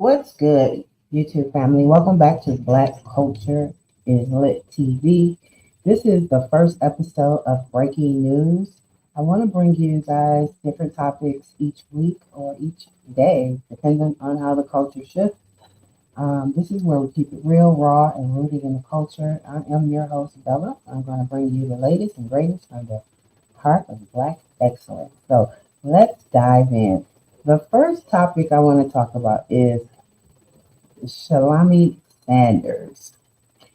What's good, YouTube family? Welcome back to Black Culture is Lit TV. This is the first episode of Breaking News. I want to bring you guys different topics each week or each day, depending on how the culture shifts. This is where we keep it real, raw, and rooted in the culture. I am your host, Bella. I'm going to bring you the latest and greatest from the heart of Black excellence. So let's dive in. The first topic I want to talk about is Shelomi Sanders.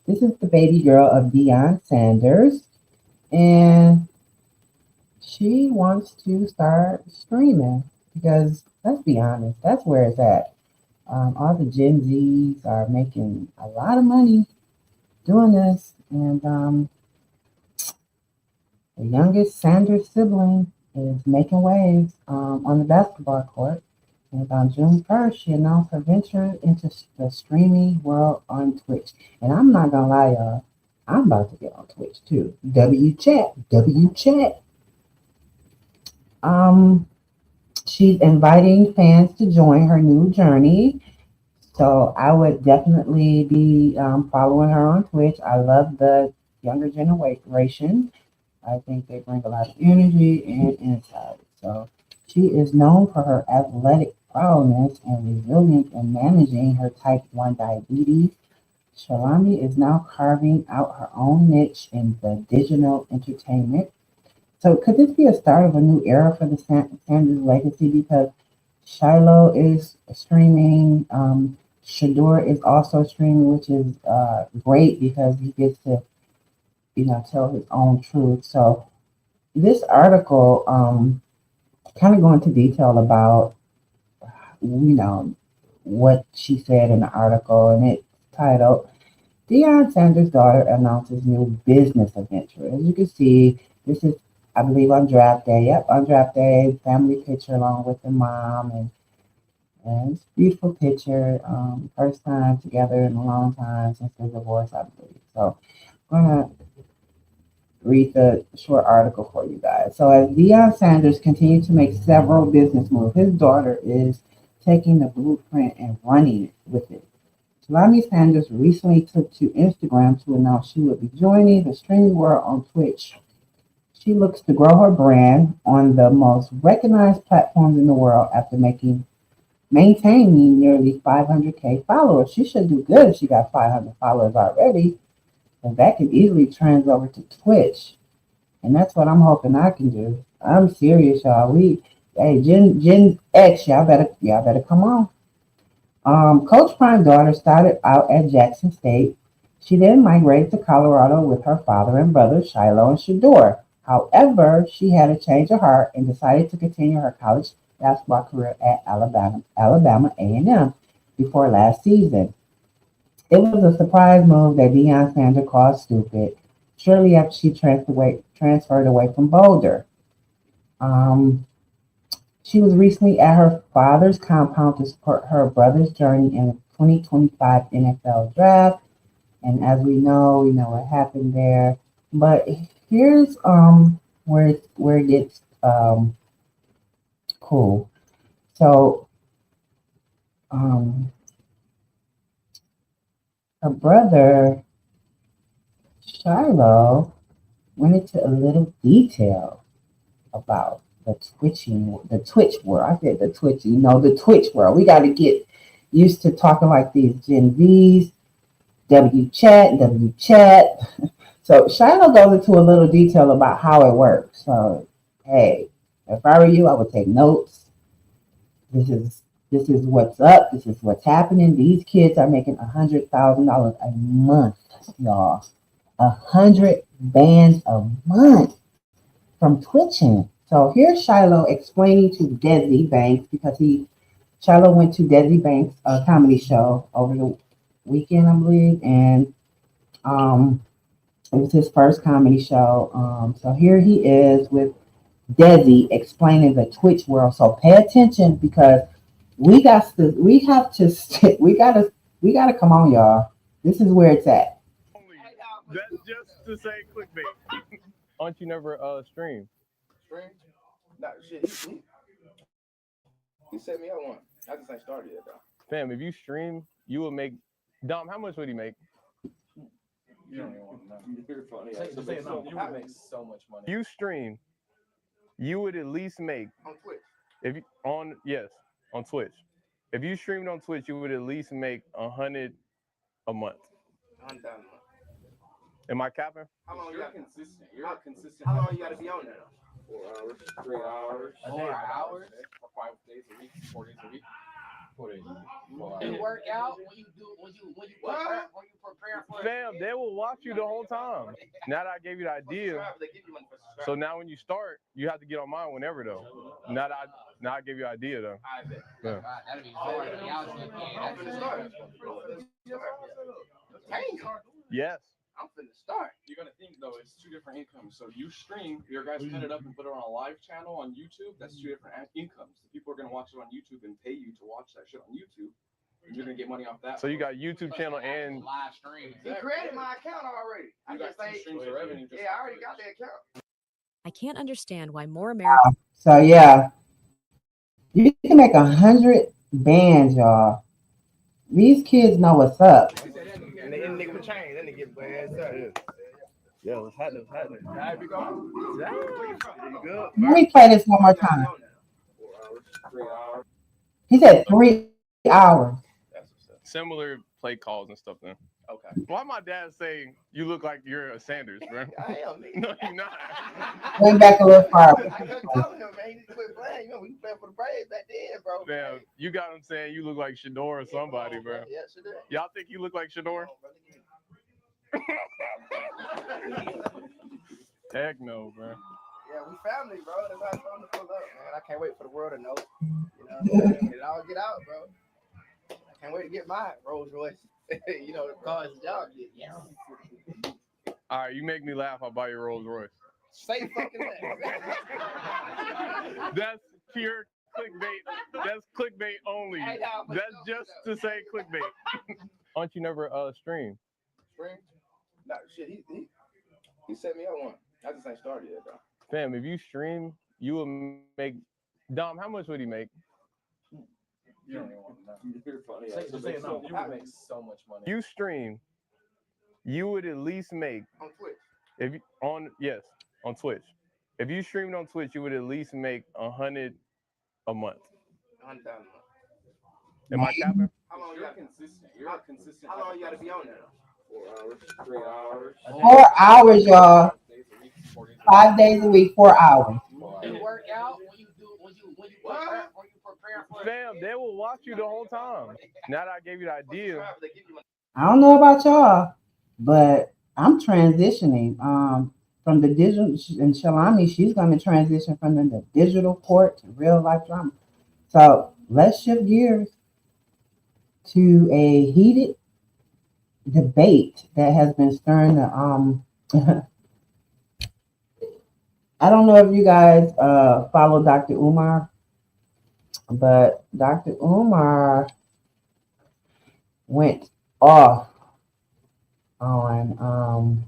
This is the baby girl of Deion Sanders, and she wants to start streaming because let's be honest, that's where it's at. All the Gen Zs are making a lot of money doing this, and the youngest Sanders sibling is making waves on the basketball court. And on June 1st, she announced her venture into the streaming world on Twitch. And I'm not gonna lie, y'all, I'm about to get on Twitch too. W chat. Um, she's inviting fans to join her new journey. So I would definitely be following her on Twitch. I love the younger generation. I think they bring a lot of energy and insight. So she is known for her athletic prowess and resilience in managing her type 1 diabetes. Shelomi is now carving out her own niche in the digital entertainment. So could this be a start of a new era for the Sanders legacy? Because Shilo is streaming. Shador is also streaming, which is great because he gets to, tell his own truth. So this article kind of go into detail about, you know, what she said in the article, and it's titled Deion Sanders' daughter announces new business adventure. As you can see, this is, I believe, on draft day. Yep, on draft day, family picture along with the mom, and it's a beautiful picture. First time together in a long time since the divorce, I believe. So I'm gonna read the short article for you guys. So as Deion Sanders continues to make several business moves, his daughter is taking the blueprint and running with it. Shelomi Sanders recently took to Instagram to announce she would be joining the streaming world on Twitch. She looks to grow her brand on the most recognized platforms in the world after maintaining nearly 500K followers. She should do good if she got 500 followers already, and that could easily trans over to Twitch. And that's what I'm hoping I can do. I'm serious, y'all. Hey, Gen X, y'all better come on. Coach Prime's daughter started out at Jackson State. She then migrated to Colorado with her father and brother, Shilo and Shador. However, she had a change of heart and decided to continue her college basketball career at Alabama A&M before last season. It was a surprise move that Deion Sanders called stupid, shortly after she transferred away from Boulder. Um, she was recently at her father's compound to support her brother's journey in the 2025 NFL draft. And as we know what happened there. But here's where it gets cool. So um, her brother Shiloh went into a little detail about the Twitch world. I said the Twitch, the Twitch world. We got to get used to talking like these Gen Zs. W chat. So Shiloh goes into a little detail about how it works. So hey, if I were you, I would take notes. This is what's up. This is what's happening. These kids are making $100,000 a month, y'all. 100 bands a month from twitching. So here's Shiloh explaining to Desi Banks because Shiloh went to Desi Banks' comedy show over the weekend, I believe, and um, it was his first comedy show. So here he is with Desi explaining the Twitch world. So pay attention because we gotta come on, y'all. This is where it's at. That's just to say clickbait. Aren't you never stream? Stream? Nah, shit, he set me up one. I just ain't started yet though. Fam, if you stream, you would make. Dom, how much would he make? You don't even want to know. You're funny. You would make so much money. You stream, you would at least make On Twitch. if you on Twitch. If you streamed on Twitch, you would at least make 100 a month. $100 a month. Am I capping? How long you You're got? consistent. You're consistent. How long you got to be on there? 4 hours, 3 hours, 4 hours, for 5 days a week, 4 days a week. 4 days a week. 4 hours. You work out when you prepare for Fam, they will watch you the whole time. Now that I gave you the idea, They give you money for subscribe. so now when you start, you have to get on mine whenever though. Now I gave you the idea though. I bet. Yeah. that'd be hard. I'm finna start. Damn. Yes. I'm finna start. You gotta think though, it's 2 different incomes. So you stream, your guys cut it up and put it on a live channel on YouTube. That's 2 different incomes. The people are gonna watch it on YouTube and pay you to watch that shit on YouTube. And you're gonna get money off that. So you got YouTube channel and live stream. He created my account already. I You just got 2 say, streams of revenue. yeah, I already got the account. I can't understand why more Americans. So yeah, you can make 100 bands, y'all. These kids know what's up. And the nigga with chain, that nigga get bad. yeah, what's happening? There you go. Good. Let me play this one more time. 4 hours, 3 hours. He said 3 hours. That's what's up. Similar play calls and stuff then. Okay. Why my dad say you look like you're a Sanders, bro? I am, nigga. No, you're not. Went back a little far. I kept telling him, man, he need to quit playing. You know, we playing for the Braves back then, bro. Damn, you got him saying you look like Shador or somebody, bro. Yeah, sure did. Y'all think you look like Shador? Heck no, bro. Yeah, we family, bro. That's how it's going to pull up, man. I can't wait for the world to know. You know, it all get out, bro. I can't wait to get my Rolls Royce. You know, the cars y'all get. Yeah. All right, you make me laugh. I'll buy you Rolls Royce. Say fucking that. That's pure clickbait. That's clickbait only. Hey, nah, but That's just to say clickbait. Aren't you never stream? Spring? Nah, shit, he set me up one. I just ain't started yet, though. Fam, if you stream, you will make. Dom, how much would he make? You don't even want to know. You're funny. You would make so much money. You stream, you would at least make On Twitch. if you on Twitch. If you streamed on Twitch, you would at least make 100 a month. $100 a month. Am I capping? How long you You're got? consistent. You're consistent. How long you got to be on there? 4 hours, 3 hours. 4 hours, y'all. 5 days a week, 4 days a week. 5 days a week, 4 hours. You work out when you prepare for Fam, they will watch you the whole time. Now that I gave you the idea, They give you money. I don't know about y'all, but I'm transitioning from the digital, and Shelomi, she's going to transition from the digital court to real life drama. So let's shift gears to a heated debate that has been stirring the I don't know if you guys follow Dr. Umar, but Dr. Umar went off on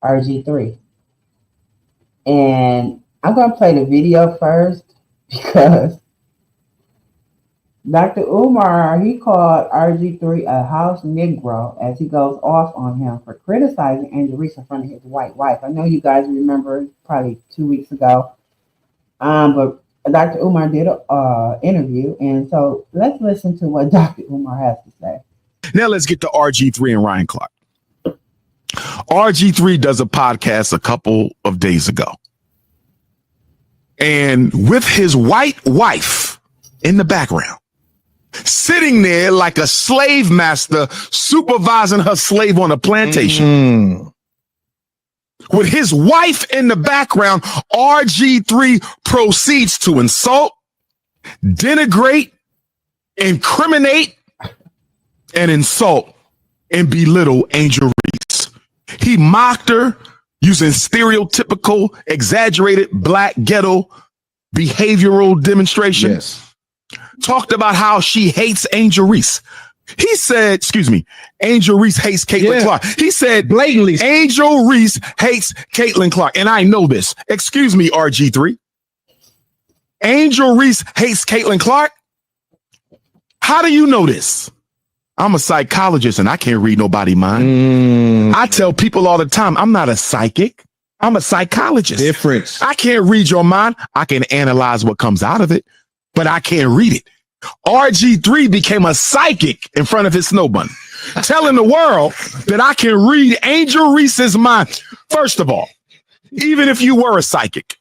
RG3. And I'm going to play the video first because Dr. Umar, he called RG3 a house Negro as he goes off on him for criticizing Angel Reese in front of his white wife. I know you guys remember probably 2 weeks ago. But Dr. Umar did an interview. And so let's listen to what Dr. Umar has to say. Now let's get to RG3 and Ryan Clark. RG3 does a podcast a couple of days ago. And with his white wife in the background, sitting there like a slave master supervising her slave on a plantation. With his wife in the background, RG3 proceeds to insult, denigrate, incriminate, and insult and belittle Angel Reese. He mocked her using stereotypical, exaggerated black ghetto behavioral demonstration. Yes. Talked about how she hates Angel Reese. He said, Angel Reese hates Caitlin Clark. He said Blatantly. Angel Reese hates Caitlin Clark. And I know this. Excuse me, RG3. Angel Reese hates Caitlin Clark. How do you know this? I'm a psychologist and I can't read nobody's mind. I tell people all the time, I'm not a psychic. I'm a psychologist. Difference. I can't read your mind. I can analyze what comes out of it, but I can't read it. RG3 became a psychic in front of his snow bunny, telling the world that I can read Angel Reese's mind. First of all, even if you were a psychic,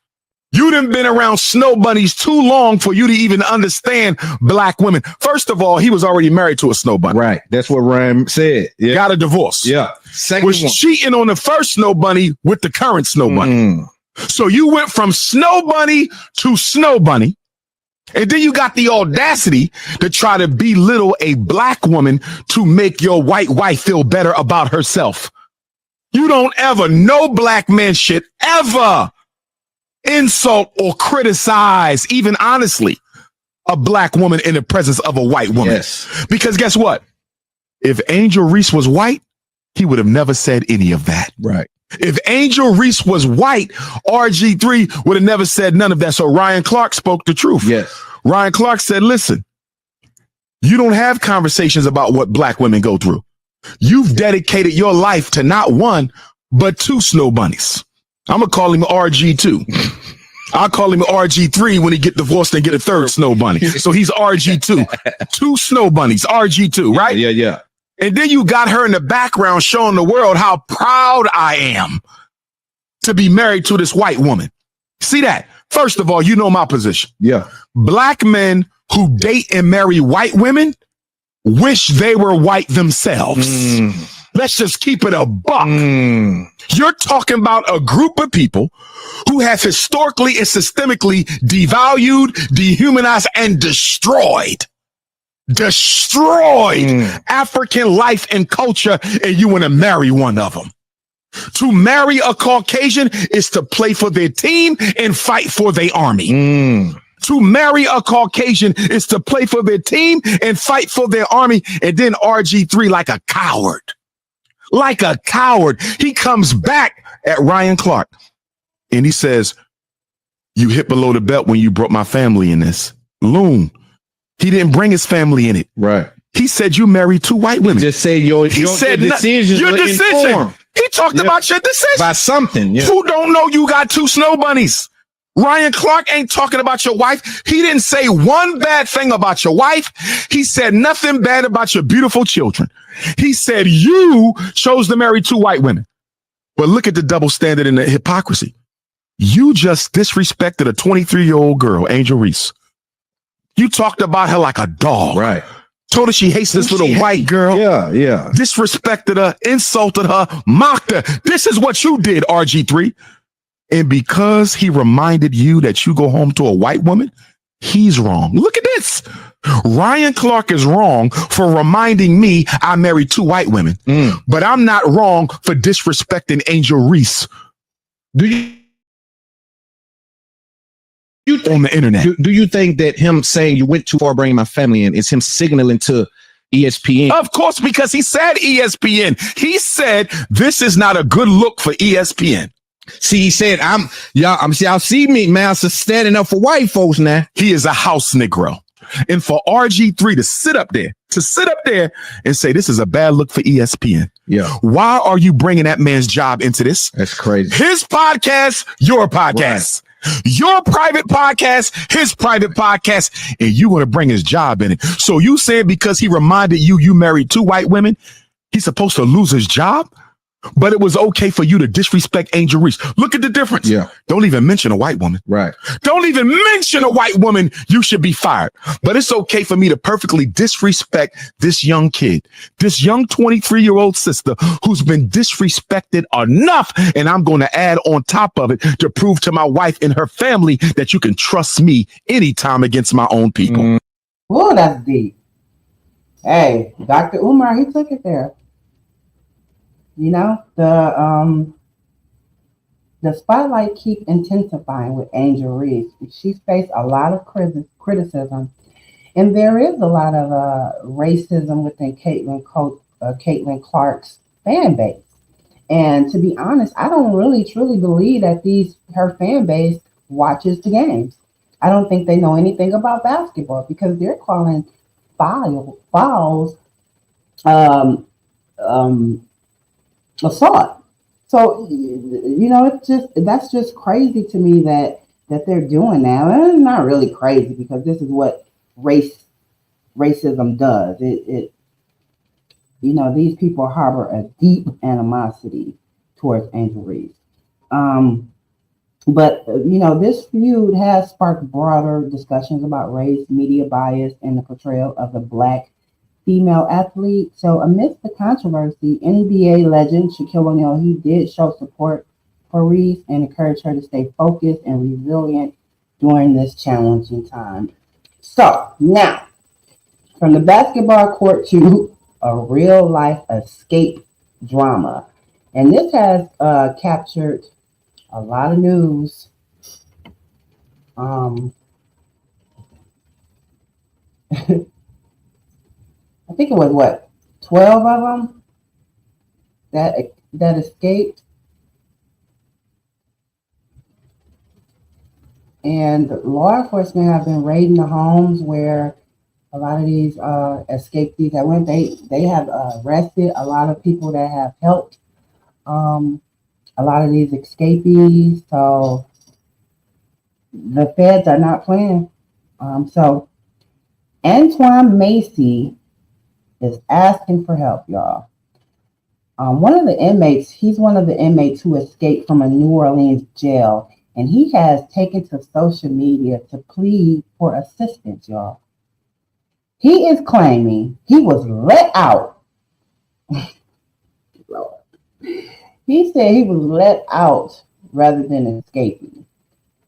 you done been around snow bunnies too long for you to even understand black women. First of all, he was already married to a snow bunny. Right. That's what Ryan said. Yeah. Got a divorce. Yeah. Second Was one. cheating on the first snow bunny with the current snow bunny. So you went from snow bunny to snow bunny. And then you got the audacity to try to belittle a black woman to make your white wife feel better about herself. You don't ever, no black man should ever insult or criticize, even honestly, a black woman in the presence of a white woman. Yes. Because guess what? If Angel Reese was white, he would have never said any of that. Right. If Angel Reese was white, RG3 would have never said none of that. So Ryan Clark spoke the truth. Yes. Ryan Clark said, listen, you don't have conversations about what black women go through. You've dedicated your life to not one, but two snow bunnies. I'm going to call him RG2. I'll call him RG3 when he get divorced and get a third snow bunny. So he's RG2. Two snow bunnies, RG2, right? Yeah, yeah. And then you got her in the background showing the world how proud I am to be married to this white woman. See that? First of all, you know my position. Yeah. Black men who date and marry white women wish they were white themselves. Let's just keep it a buck. You're talking about a group of people who have historically and systemically devalued, dehumanized, and destroyed African life and culture, and you want to marry one of them. To marry a Caucasian is to play for their team and fight for their army. To marry a Caucasian is to play for their team and fight for their army. And then RG3, like a coward, he comes back at Ryan Clark and he says, you hit below the belt when you brought my family in this. Loon. He didn't bring his family in it. Right. He said you married two white women. Just say your decisions. Your were decision. informed. He talked about your decision. By something. Yeah. Who don't know you got two snow bunnies? Ryan Clark ain't talking about your wife. He didn't say one bad thing about your wife. He said nothing bad about your beautiful children. He said you chose to marry two white women. But look at the double standard and the hypocrisy. You just disrespected a 23-year-old girl, Angel Reese. You talked about her like a dog. Right. Told her she hates this little white girl. Yeah, yeah. Disrespected her, insulted her, mocked her. This is what you did, RG3. And because he reminded you that you go home to a white woman, he's wrong. Look at this. Ryan Clark is wrong for reminding me I married two white women, but I'm not wrong for disrespecting Angel Reese. Do you On the internet. Do you think that him saying you went too far bringing my family in is him signaling to ESPN? Of course, because he said ESPN. He said this is not a good look for ESPN. See, he said, y'all see me, man, so standing up for white folks now. He is a house Negro. And for RG3 to sit up there and say this is a bad look for ESPN. Yeah. Why are you bringing that man's job into this? That's crazy. His podcast, your podcast. Right. Your private podcast, his private podcast, and you want to bring his job in it. So you saying because he reminded you married two white women, he's supposed to lose his job? But it was okay for you to disrespect Angel Reese. Look at the difference. Yeah. Don't even mention a white woman. Right. Don't even mention a white woman. You should be fired. But it's okay for me to perfectly disrespect this young kid, this young 23-year-old sister who's been disrespected enough. And I'm going to add on top of it to prove to my wife and her family that you can trust me anytime against my own people. Oh, that's deep. Hey, Dr. Umar, he took it there. You know, the spotlight keep intensifying with Angel Reese. She's faced a lot of criticism, and there is a lot of racism within Caitlin Clark's fan base. And to be honest, I don't really truly believe that her fan base watches the games. I don't think they know anything about basketball because they're calling fouls um, um, assault. So it's just that's just crazy to me that they're doing that. And it's not really crazy because this is what racism does. It these people harbor a deep animosity towards Angel Reese. But this feud has sparked broader discussions about race, media bias, and the portrayal of the black female athlete. So amidst the controversy, NBA legend Shaquille O'Neal, he did show support for Reese and encouraged her to stay focused and resilient during this challenging time. So now, from the basketball court to a real life escape drama. And this has captured a lot of news. I think it was 12 of them that escaped, and law enforcement have been raiding the homes where a lot of these escapees that went. They have arrested a lot of people that have helped a lot of these escapees. So the feds are not playing. So Antoine Macy is asking for help, y'all. He's one of the inmates who escaped from a New Orleans jail, and he has taken to social media to plead for assistance, y'all. He is claiming he was let out. He said he was let out rather than escaping.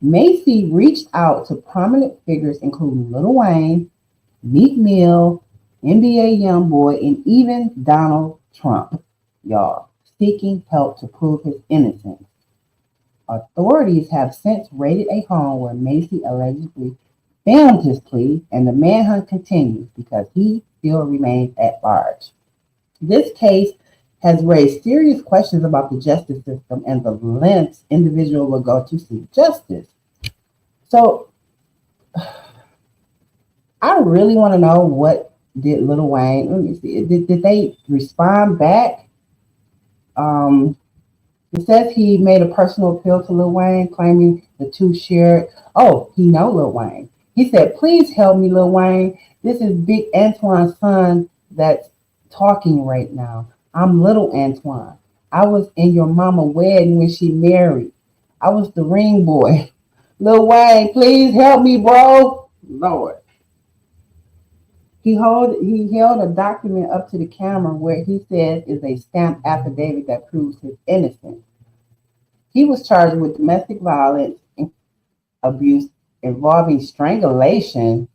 Macy reached out to prominent figures including Lil Wayne, Meek Mill, NBA Youngboy, and even Donald Trump, y'all, seeking help to prove his innocence. Authorities have since raided a home where Macy allegedly filmed his plea, and the manhunt continues because he still remains at large. This case has raised serious questions about the justice system and the lengths individual will go to seek justice. So, I really want to know, what did Lil Wayne? Let me see. Did they respond back? It says he made a personal appeal to Lil Wayne, claiming the two shared. Oh, he know Lil Wayne. He said, "Please help me, Lil Wayne. This is Big Antoine's son that's talking right now. I'm Little Antoine. I was in your mama wedding when she married. I was the ring boy. Lil Wayne, please help me, bro." Lord. He held a document up to the camera where he says is a stamped affidavit that proves his innocence. He was charged with domestic violence and abuse involving strangulation.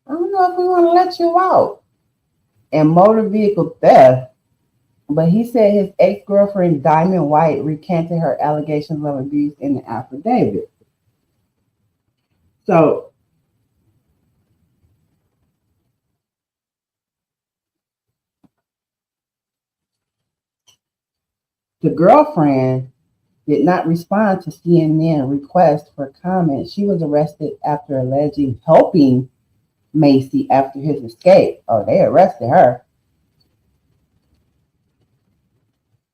I don't know if we want to let you out. And motor vehicle theft. But he said his ex-girlfriend, Diamond White, recanted her allegations of abuse in the affidavit. So, the girlfriend did not respond to CNN request for comment. She was arrested after alleging helping Macy after his escape. Oh, they arrested her.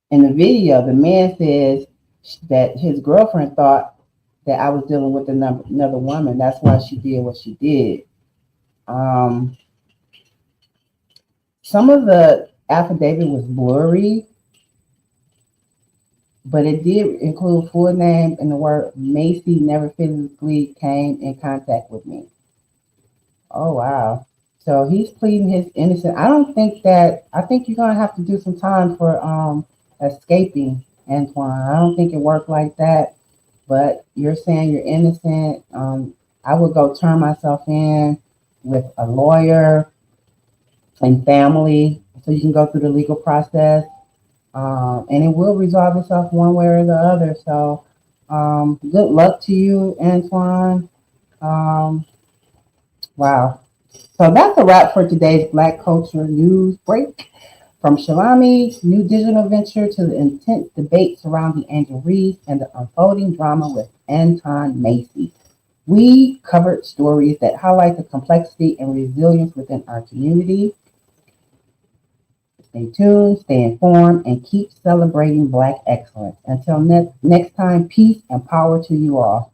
In the video, the man says that his girlfriend thought that I was dealing with another woman. That's why she did what she did. Some of the affidavit was blurry, but it did include full name and the word Macy never physically came in contact with me. Oh, wow. So he's pleading his innocence. I think you're going to have to do some time for escaping, Antoine. I don't think it worked like that, but you're saying you're innocent. I would go turn myself in with a lawyer and family so you can go through the legal process. And it will resolve itself one way or the other. So good luck to you, Antoine. Wow. So that's a wrap for today's Black Culture News Break. From Shelomi's new digital venture to the intense debate surrounding Angel Reese and the unfolding drama with Antoine Macy. We covered stories that highlight the complexity and resilience within our community. Stay tuned, stay informed, and keep celebrating Black excellence. Until next time, peace and power to you all.